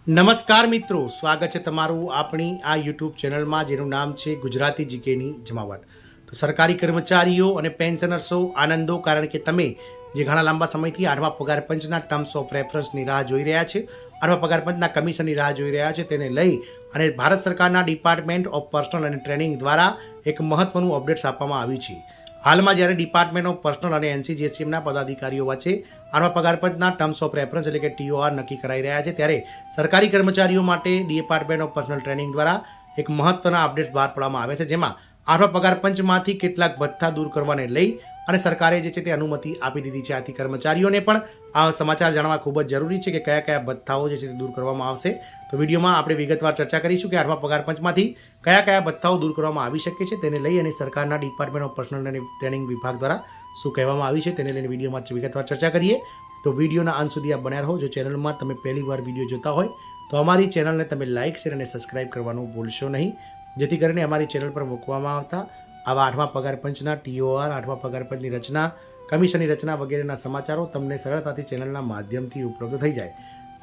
નમસ્કાર મિત્રો, સ્વાગત છે તમારું આપણી આ યુટ્યુબ ચેનલમાં જેનું નામ છે ગુજરાતી જીકેની જમાવટ. તો સરકારી કર્મચારીઓ અને પેન્શનર્સો આનંદો, કારણ કે તમે જે ઘણા લાંબા સમયથી 8મા પગાર પંચના ટર્મ્સ ઓફ રેફરન્સની રાહ જોઈ રહ્યા છે, 8મા પગાર પંચના કમિશનની રાહ જોઈ રહ્યા છે, તેને લઈ અને ભારત સરકારના ડિપાર્ટમેન્ટ ઓફ પર્સનલ અને ટ્રેનિંગ દ્વારા એક મહત્વનું અપડેટ્સ આપવામાં આવ્યું છે. હાલમાં જ્યારે ડિપાર્ટમેન્ટ ઓફ પર્સનલ અને એનસીજીએસસીએમના પદાધિકારીઓ વચ્ચે 8મા પગાર પંચના ટર્મ્સ ઓફ રેફરન્સ એટલે કે TOR નક્કી કરાઈ રહ્યા છે, ત્યારે સરકારી કર્મચારીઓ માટે ડિપાર્ટમેન્ટ ઓફ પર્સનલ ટ્રેનિંગ દ્વારા એક મહત્વના અપડેટ્સ બહાર પાડવામાં આવે છે, જેમાં 8મા પગાર પંચમાંથી કેટલાક ભથ્થા દૂર કરવાને લઈ અને સરકારે જે છે તે અનુમતિ આપી દીધી છે. આથી કર્મચારીઓને પણ આ સમાચાર જાણવા ખૂબ જ જરૂરી છે કે કયા કયા ભથ્થાઓ જે છે તે દૂર કરવામાં આવશે. તો વિડીયોમાં આપણે વિગતવાર ચર્ચા કરીશું કે 8મા પગાર પંચમાંથી કયા કયા ભથ્થાઓ દૂર કરવામાં આવી શકે છે, તેને લઈ અને સરકારના ડિપાર્ટમેન્ટ ઓફ પર્સનલ અને ટ્રેનિંગ વિભાગ દ્વારા શું કહેવામાં આવ્યું છે તેને લઈને વિડીયોમાં વિગતવાર ચર્ચા કરીએ. તો વિડીયોના અંત સુધી આપ બન્યા રહો. જો ચેનલમાં તમે પહેલી વાર વિડીયો જોતા હોય તો અમારી ચેનલને તમે લાઇક, શેર અને સબસ્ક્રાઇબ કરવાનું ભૂલશો નહીં, જેથી કરીને અમારી ચેનલ પર મૂકવામાં આવતા આવા 8મા પગાર પંચના TOR, 8મા પગાર પંચની રચના, કમિશનની રચના વગેરેના સમાચારો તમને સરળતાથી ચેનલના માધ્યમથી ઉપલબ્ધ થઈ જાય.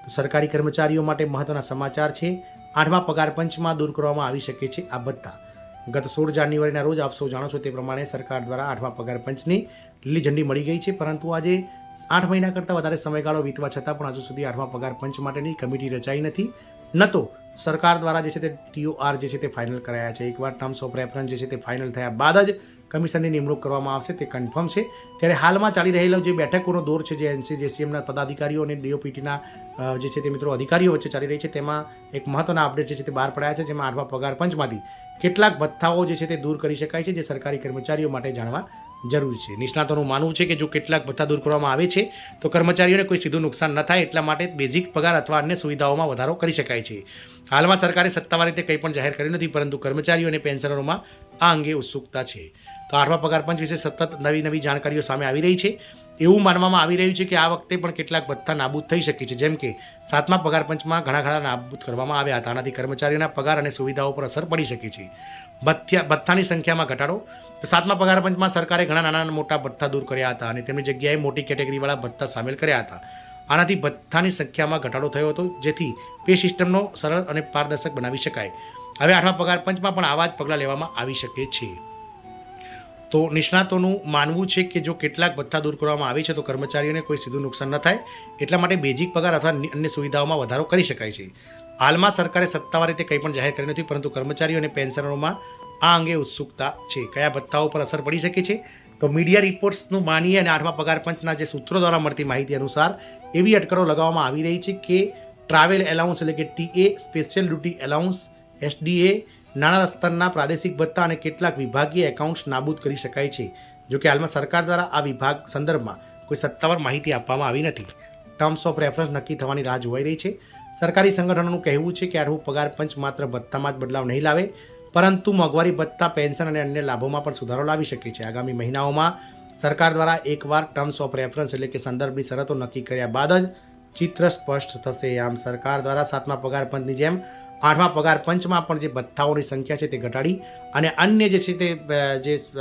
તો સરકારી કર્મચારીઓ માટે મહત્વના સમાચાર છે. 8મા પગાર પંચમાં દૂર કરવામાં આવી શકે છે આ ભથ્થા. ગત 16 જાન્યુઆરીના રોજ આપ સૌ જાણો છો તે પ્રમાણે સરકાર દ્વારા 8મા પગાર પંચની લીલી ઝંડી મળી ગઈ છે, પરંતુ આજે 8 મહિના કરતાં વધારે સમયગાળો વીતવા છતાં પણ હજુ સુધી 8મા પગાર પંચ માટેની કમિટી રચાઈ નથી, ન તો સરકાર દ્વારા જે છે તે TOR જે છે તે ફાઇનલ કરાયા છે. એકવાર ટર્મ્સ ઓફ રેફરન્સ જે છે તે ફાઇનલ થયા બાદ જ કમિશનની નિમણૂક કરવામાં આવશે, તે કન્ફર્મ છે. ત્યારે હાલમાં ચાલી રહેલો જે બેઠકોનો દોર છે, જે એનસીજીએસસીએમના પદાધિકારીઓ અને DOPTના જે છે તે મિત્રો અધિકારીઓ વચ્ચે ચાલી રહી છે, તેમાં એક મહત્વના અપડેટ જે છે તે બહાર પડ્યા છે, જેમાં 8મા પગાર પંચમાંથી કેટલાક ભથ્થાઓ જે છે તે દૂર કરી શકાય છે, જે સરકારી કર્મચારીઓ માટે જાણવા જરૂરી છે. નિષ્ણાતોનું માનવું છે કે જો કેટલાક ભથ્થા દૂર કરવામાં આવે છે તો કર્મચારીઓને કોઈ સીધું નુકસાન ન થાય, એટલા માટે બેઝિક પગાર અથવા અન્ય સુવિધાઓમાં વધારો કરી શકાય છે. હાલમાં સરકારે સત્તાવાર રીતે કંઈ પણ જાહેર કર્યું નથી, પરંતુ કર્મચારીઓ અને પેન્શનરોમાં આ અંગે ઉત્સુકતા છે. તો 8મા પગાર પંચ વિશે સતત નવી જાણકારીઓ સામે આવી રહી છે. એવું માનવામાં આવી રહ્યું છે કે આ વખતે પણ કેટલાક ભથ્થા નાબૂદ થઈ શકે છે, જેમ કે 7મા પગાર પંચમાં ઘણા નાબૂદ કરવામાં આવ્યા હતા. આનાથી કર્મચારીઓના પગાર અને સુવિધાઓ પર અસર પડી શકે છે. ભથ્થાની સંખ્યામાં ઘટાડો. તો 7મા પગાર પંચમાં સરકારે ઘણા નાના મોટા ભથ્થા દૂર કર્યા હતા અને તેમની જગ્યાએ મોટી કેટેગરીવાળા ભથ્થા સામેલ કર્યા હતા. આનાથી ભથ્થાની સંખ્યામાં ઘટાડો થયો હતો, જેથી પે સિસ્ટમનો સરળ અને પારદર્શક બનાવી શકાય. હવે 8મા પગાર પંચમાં પણ આવા જ પગલાં લેવામાં આવી શકે છે. તો નિષ્ણાતોનું માનવું છે કે જો કેટલાક ભથ્થા દૂર કરવામાં આવે છે તો કર્મચારીઓને કોઈ સીધું નુકસાન ન થાય, એટલા માટે બેઝિક પગાર અથવા અન્ય સુવિધાઓમાં વધારો કરી શકાય છે. હાલમાં સરકારે સત્તાવાર રીતે કંઈ પણ જાહેર કર્યું નથી, પરંતુ કર્મચારીઓ અને પેન્શનરોમાં આ અંગે ઉત્સુકતા છે. કયા ભથ્થાઓ પર અસર પડી શકે છે? તો મીડિયા રિપોર્ટ્સનું માનીએ અને 8મા પગાર પંચના જે સૂત્રો દ્વારા મળતી માહિતી અનુસાર એવી અટકળો લગાવવામાં આવી રહી છે કે ટ્રાવેલ એલાઉન્સ એટલે કે TA, special duty allowance, SDA, નાના સ્તરના પ્રાદેશિક ભથ્થા અને કેટલાક વિભાગીય એકાઉન્ટ્સ નાબૂદ કરી શકાય છે. જોકે હાલમાં સરકાર દ્વારા આ વિભાગ સંદર્ભમાં કોઈ સત્તાવાર માહિતી આપવામાં આવી નથી. ટર્મ્સ ઓફ રેફરન્સ નક્કી થવાની રાહ જોવાઈ રહી છે. સરકારી સંગઠનોનું કહેવું છે કે 8મું પગાર પંચ માત્ર ભથ્થામાં જ બદલાવ નહીં લાવે, પરંતુ મોંઘવારી ભથ્થા, પેન્શન અને અન્ય લાભોમાં પણ સુધારો લાવી શકે છે. આગામી મહિનાઓમાં સરકાર દ્વારા એકવાર ટર્મ્સ ઓફ રેફરન્સ એટલે કે સંદર્ભની શરતો નક્કી કર્યા બાદ જ ચિત્ર સ્પષ્ટ થશે. આમ સરકાર દ્વારા 7મા પગાર પંચની જેમ 8મા પગાર પંચમાં પણ જે ભથ્થાઓની સંખ્યા છે તે ઘટાડી અને અન્ય જે છે તે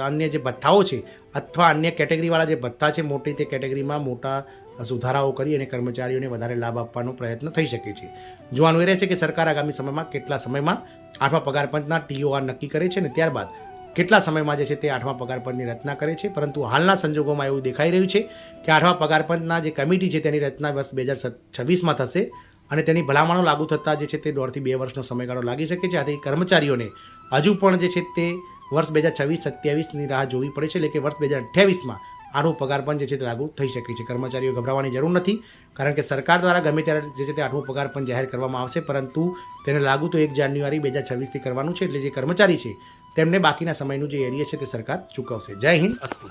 અન્ય જે ભથ્થાઓ છે અથવા અન્ય કેટેગરીવાળા જે ભથ્થા છે મોટી, તે કેટેગરીમાં મોટા સુધારાઓ કરી અને કર્મચારીઓને વધારે લાભ આપવાનો પ્રયત્ન થઈ શકે છે. જોવાનું એ રહેશે કે સરકાર આગામી સમયમાં કેટલા સમયમાં 8મા પગાર પંચના TOR નક્કી કરે છે અને ત્યારબાદ કેટલા સમયમાં જે છે તે 8મા પગાર પંચની રચના કરે છે. પરંતુ હાલના સંજોગોમાં એવું દેખાઈ રહ્યું છે કે 8મા પગાર પંચના જે કમિટી છે તેની રચના વર્ષ 2026માં થશે અને તેની ભલામણો લાગુ થતાં જે છે તે 1.5 થી 2 વર્ષનો સમયગાળો લાગી શકે છે. આથી કર્મચારીઓને હજુ પણ જે છે તે વર્ષ 2026-27ની રાહ જોવી પડે છે, એટલે કે વર્ષ 2028માં 8મું પગાર પંચ જે છે તે લાગુ થઈ શકે છે. કર્મચારીઓ ગભરાવાની જરૂર નથી, કારણ કે સરકાર દ્વારા ગમે ત્યારે જે છે તે 8મું પગાર પંચ જાહેર કરવામાં આવશે, પરંતુ તેને લાગુ તો 1 જાન્યુઆરી 2026થી કરવાનું છે. એટલે જે કર્મચારી છે તેમને બાકીના સમયનું જે એરિયા છે તે સરકાર ચૂકવશે. જય હિન્દ, અસ્તુ.